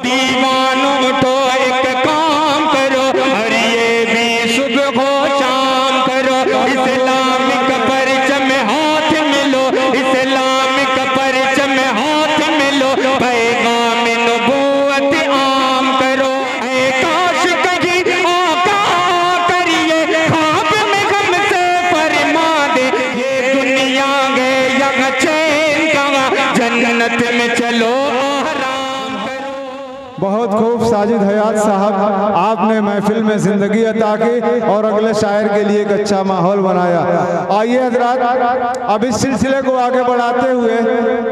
दीवानों तो एक काम करो और ये भी सुबह हो शाम करो, इस्लामिक परचम हाथ मिलो, इस्लामिक परचम हाथ मिलो, पैगाम नबूवत आम करो। ऐ काश कहीं आका करिए ख्वाब में हमसे फरमा दे, ये दुनिया गए यहाँ चैन कहाँ, जन्नत में चलो बहुत खूब साजिद हयात साहब, आपने महफिल में ज़िंदगी अता की और अगले शायर के लिए एक अच्छा माहौल बनाया। आइए हज़रात, अब इस सिलसिले को आगे बढ़ाते हुए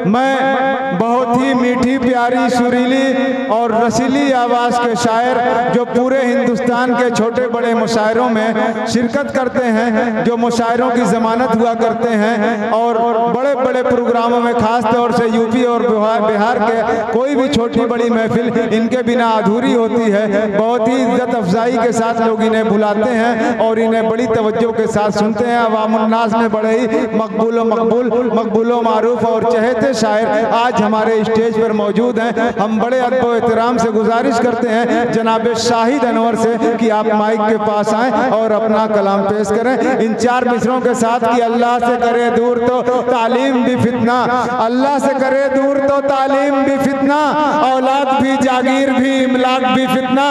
मैं बहुत ही मीठी प्यारी सुरीली और रसीली आवाज़ के शायर जो पूरे हिंदुस्तान के छोटे बड़े मुशायरों में शिरकत करते हैं, जो मुशायरों की ज़मानत हुआ करते हैं और बड़े बड़े प्रोग्रामों में ख़ास तौर से यूपी और बिहार के कोई भी छोटी बड़ी महफिल इनके बिना अधूरी होती है। बहुत ही इज्जत अफजाई के साथ लोग इन्हें बुलाते हैं और इन्हें बड़ी तवज्जो के साथ सुनते हैं। अवामुन्नास में बड़े ही मकबूलो मारूफ और चहेते शायर आज हमारे स्टेज पर मौजूद हैं। हम बड़े अदब व एहतराम से गुजारिश करते हैं जनाब शाहिद अनवर से कि आप माइक के पास आएँ और अपना कलाम पेश करें इन चार मिसरों के साथ कि अल्लाह से करे दूर तो तालीम भी फितना, अल्लाह से करे दूर तो तालीम भी फितना, औलाद भी जागीर भी इमलाक भी फितना,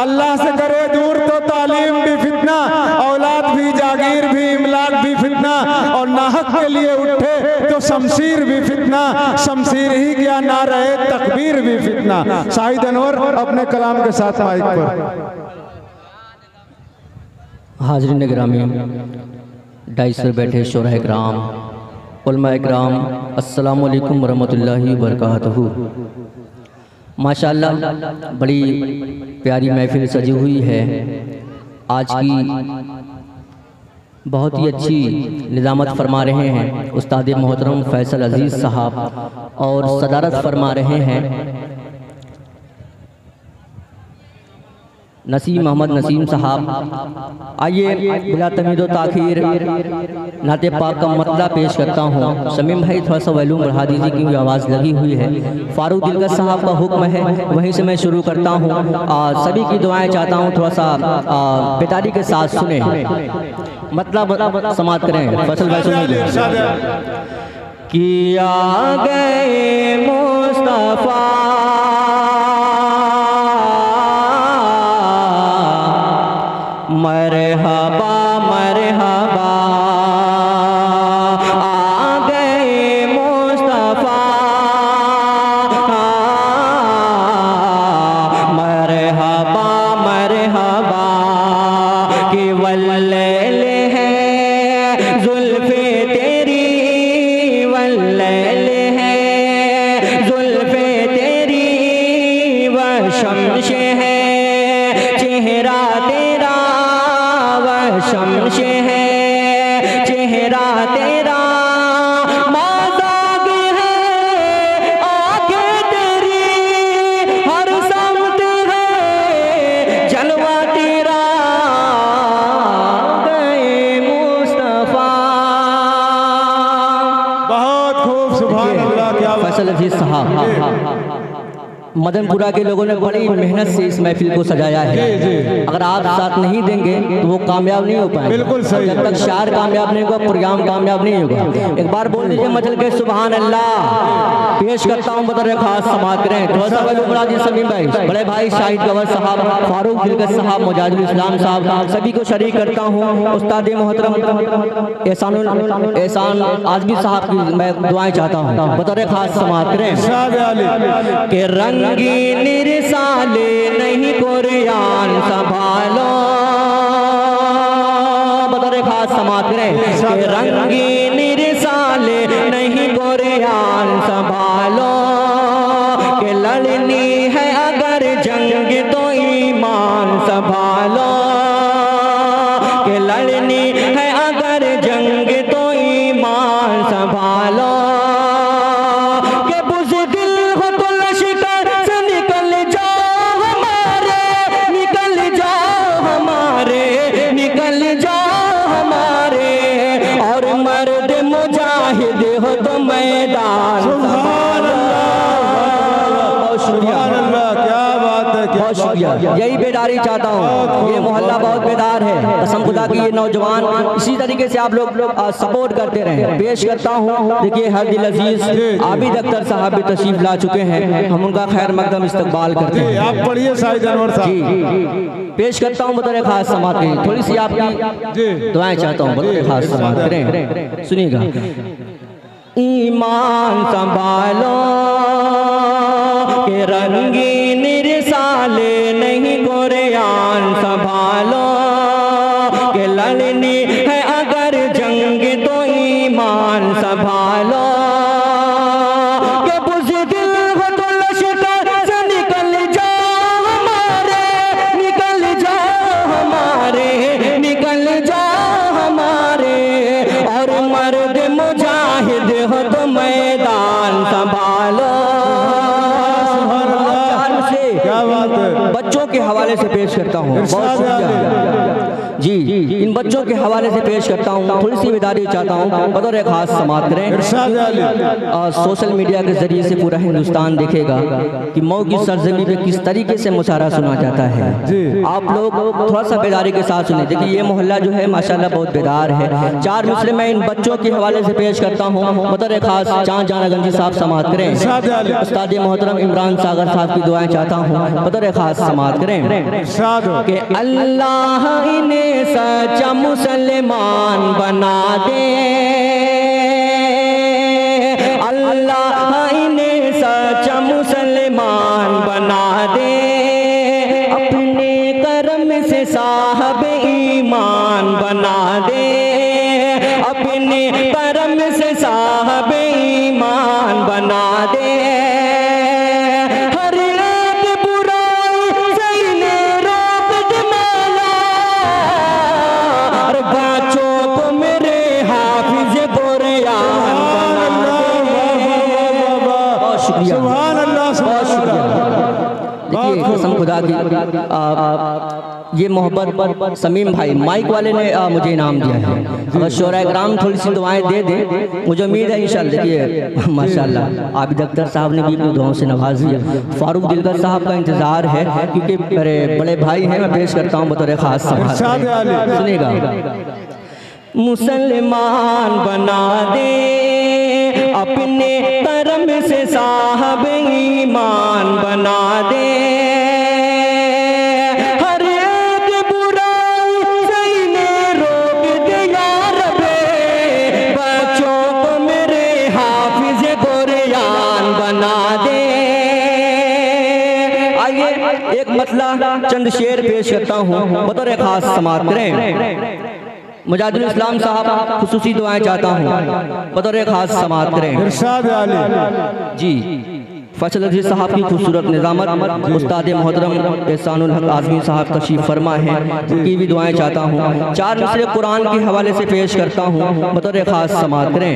अल्लाह से करे दूर तो तालीम भी फितना, औलाद भी जागीर भी इमलाक भी फितना, और नाहक के लिए उठे तो शमशीर भी फितना, शमशीर ही क्या ना रहे तकबीर भी फितना। शाहिद अनवर अपने कलाम के साथ माइक पर। हाज़रीन गिरामी, डाइस पर बैठे शोराए किराम, उलमाए किराम, अस्सलामु अलैकुम वरहमतुल्लाहि वबरकातुहू। माशाअल्लाह बड़ी प्यारी महफिल सजी हुई है। आज की बहुत ही अच्छी निज़ामत फरमा रहे हैं उस्ताद मोहतरम फैसल अजीज़ साहब और सदारत फरमा रहे हैं नसीम मोहम्मद नसीम साहब। आइए बिला तमीदो ताखीर नाते पाक का मतला पेश करता हूँ। शमीम भाई थोड़ा सा वैल्यूम बढ़ा दीजिए क्योंकि आवाज़ लगी हुई है। फारूक दिलकश साहब का हुक्म है, वहीं से मैं शुरू करता हूँ। सभी की दुआएं चाहता हूँ थोड़ा सा बेतारी के साथ सुने, मतलब समाप्त करें। फसल भाई सुनिए कि आ गए मुस्तफा मरहबा मरहबा, आ गए मुस्तफा मरहबा मरहबा, कि वल्लैल है जुल्फे तेरी, वल्लैल है जुल्फे तेरी, वह शम्श है चेहरा तेरा, शम्श है चेहरा तेरा, माज़ाग है आँखें तेरी, हर समत है जलवा तेरा, गए मुस्तफा। बहुत खूब, सुभान अल्लाह। क्या फैसल अजीज़ साहब, मदनपुरा के लोगों ने बड़ी मेहनत से इस महफिल को सजाया है। अगर आप साथ नहीं देंगे तो वो कामयाब नहीं हो पाएंगे। बिल्कुल सही। जब तक शायर कामयाब नहीं होगा प्रोग्राम कामयाब नहीं होगा। एक बार बोल दीजिए मचल के सुभान अल्लाह। पेश करता हूँ बतौर खास समाअत करें थोड़ा सा वैल्यूम समीम भाई, बड़े भाई शाहिद गवर साहब, फारूक दिलकश साहब, मुजाहिदुल इस्लाम साहब, सभी को शरीक करता हूँ। उस्ताद मोहतरम एहसान आज़मी साहब की मैं दुआएं चाहता हूँ बतौर खास समाअत करें कि रंगीन रिसाले नहीं कुरान संभालो, बतौर खास समाअत करें कि रंगीन रिसाले नहीं कुरान संभालो, कि लड़नी है अगर जंग तो ईमान संभालो, कि लड़नी है अगर जंग तो ईमान संभालो, है, क्या बहुत शुक्रिया। यही बेदारी चाहता हूँ, ये मोहल्ला बहुत बेदार है। कसम खुदा की ये नौजवान इसी तरीके से आप लोग सपोर्ट करते रहें। पेश करता हूँ, देखिए हरदिल अजीज आबिद अख्तर साहब भी तशरीफ ला चुके हैं, हम उनका खैर मकदम इस्तकबाल करते हैं। आप पढ़िए शाहिद अनवर साहब। जी पेश करता हूँ बतौर खास समात की थोड़ी सी आपकी दुआएं चाहता हूँ बतौर खास समात करें। सुनिएगा। ईमान संभालो के रंगीन रिसाले नहीं कुरान संभालो के लड़नी है अगर जंग तो ईमान संभालो के बुज़दिल हो तो लश्कर से निकल जाओ हमारे, निकल जाओ हमारे, निकल जाओ हमारे। और मर्द मुजाहिद हो तो मैदान संभालो। क्या बात है। बच्चों के हवाले से पेश करता हूँ, बहुत शुक्रिया जी। इन बच्चों के हवाले से पेश करता हूँ, थोड़ी सी बेदारी चाहता हूँ बतौर खास समात करें। सोशल मीडिया के जरिए से पूरा हिंदुस्तान देखेगा कि मऊ की सरजमी पे किस तरीके से मुशायरा सुना जाता है। आप लोग थोड़ा सा बेदारी के साथ सुने। देखिए ये मोहल्ला जो है माशाल्लाह बहुत बेदार है। चार मिसरे मैं इन बच्चों के हवाले से पेश करता हूँ बतौर खास। चाँद जानागंजी साहब समात करें। उस्ताद मोहतरम इमरान सागर साहब की दुआएं चाहता हूँ बतौर खास समात करें कि अल्लाह इन्हें सच्चा मुसलमान बना दे, अल्लाह इन्हें सच्चा मुसलमान बना दे। अपने करम से साहब ईमान बना दे, अपने करम से साहब ईमान बना दे। कसम खुदा की ये मोहब्बत समीम भाई माइक वाले ने मुझे इनाम दिया है। अगर शोरा कराम थोड़ी सी दुआएं दे दे, मुझे उम्मीद है इंशाल्लाह। देखिए माशाल्लाह आबिद अख्तर साहब ने भी अपनी दुआओं से नवाज दिया। फारूक दिलकर साहब का इंतजार है क्योंकि मेरे बड़े भाई हैं। मैं पेश करता हूँ बतौर खास सुनिएगा। मुसलमान बना दे, अपने करम से साहब ईमान बना दे। हर एक बुराई से इन्हें रोक दे या रब्बे, बच्चों को मेरे हाफिज कुरान बना दे। आइए एक मतला चंद शेर पेश करता हूँ बतौर खास समात करें। मुजाहिदुल इस्लाम साहब खुसूसी दुआएं चाहता हूँ बतौर खास समात करें। जी फैसल अजीज साहब की खूबसूरत निज़ामत उस्ताद मोहतरम एहसानुल हक आज़मी साहब तशरीफ फरमा है, उनकी भी दुआएं चाहता हूँ। चार मिसरे कुरान के हवाले से पेश करता हूँ बतौर खास समात करें।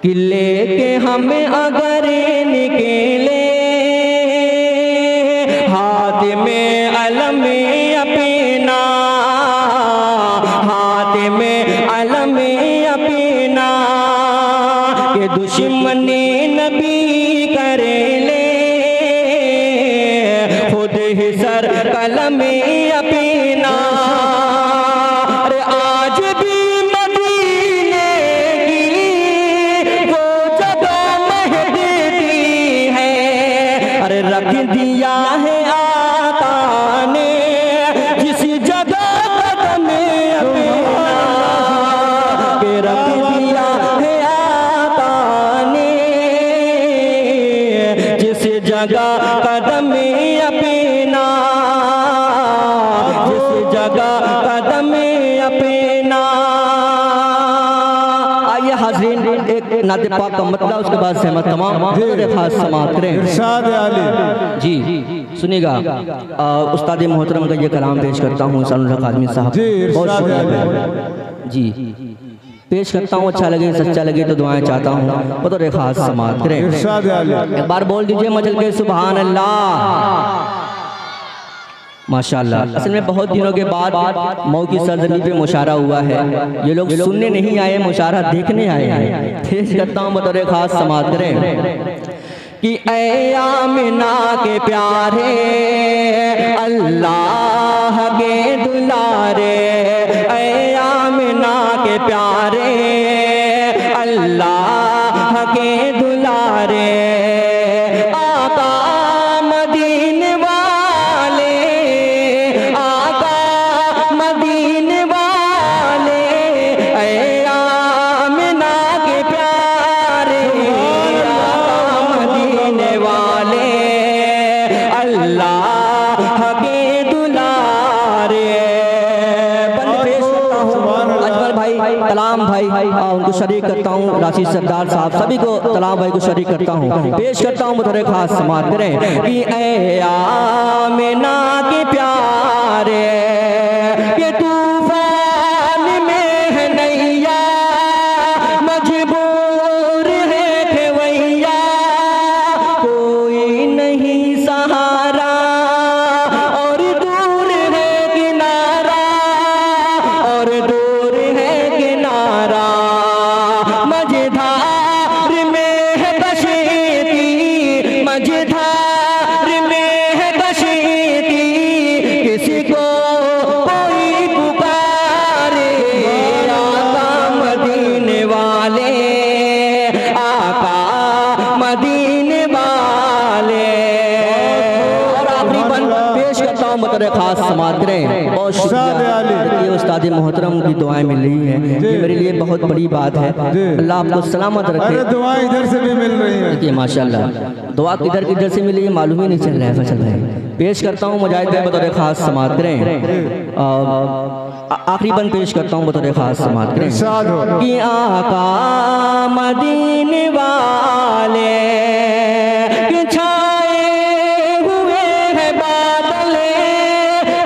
कि लेके हमें अगर निकले हाथ में अलम अपना, हाथ में अलम अपना, के दुश्मनी नबी करे ले, खुद ही सर कलम अपना। अरे आज भी मदीने की वो जगह महकती है। अरे रख दिया है आका ने जिस जगह कदम अपना, के रख दिया है आका ने जिस जगह कदम अपना, जिस जगह कदम अपना। आइए हाज़रीन एक नाते पाक का मतलब उसके बाद सहमत तमाम खास समात करें। जी सुनिएगा उस्ताद मोहतरम का ये कलाम पेश करता हूँ एहसानुल हक आज़मी साहब। बहुत शुक्रिया जी पेश करता हूँ। अच्छा लगे सच्चा लगे तो दुआएं चाहता हूँ बतौर खास समात करें। एक बार बोल दीजिए मचल के सुभान अल्लाह माशाल्लाह। असल में बहुत दिनों के बाद मऊ की सरजमी पे मुशायरा हुआ है। ये लोग सुनने नहीं आए, मुशायरा देखने आए हैं। पेश करता हूँ बतौर खास समात करें। कि ऐ आमिना के प्यारे अल्लाह के दुलारे, ऐ आमिना के प्यारे अल्लाह के दुलारे, आका मदीने वाले, आका मदीने वाले, ऐ आमिना के प्यारे आका मदीने वाले अल्लाह के दुलारे। बंद पेश करता हूँ अजमल भाई, कलाम भाई, उनको शरीक करता हूँ, राशिद सरदार साहब, सभी को कलाम भाई को शरीक करता हूँ। पेश करता हूँ मुझे खास समात करें कि ऐ आमिना के प्यारे, ये तूफान में है नैया, मजबूर है खेवैया, कोई नहीं सहारा और दूर है किनारा, और दूर है किनारा, मझधार में है कशीती, मझधार में है कशीती, किसी को कोई पुकारे, आका मदीने वाले, आका मदीने वाले। और आखिरी बंद पेश करता हूँ मतलब खास समात करें। बहुत शुक्रिया, ये उस्ताद मोहतरम की दुआएं मिल रही हैं, ये मेरे लिए बहुत बड़ी बात है। अल्लाह आपको सलामत रखे। अरे दुआएं इधर से भी मिल रही हैं। देखिए माशाल्लाह, दुआ किधर किधर से मिली है मालूम ही नहीं चल रहा है फैसल भाई। पेश करता हूँ मुजाहिद भाई बतौर खास समात करें, आखिरी बंद पेश करता हूँ बतौर खास समात करें कि आका मदीने वाले कि छाए हुए हैं बादल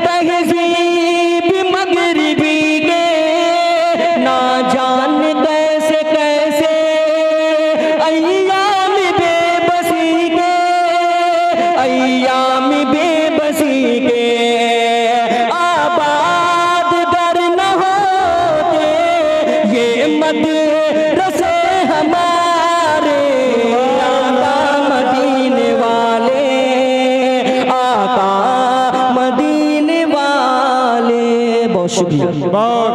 तहज़ीब मगरिबी के, ना जान कैसे कैसे अय्याम बेबसी के, अय्याम बेबसी के, आबाद दर न होते ये मदरसे हमारे, आका मदीने वाले, आका मदीने वाले। बहुत शुक्रिया। बहुत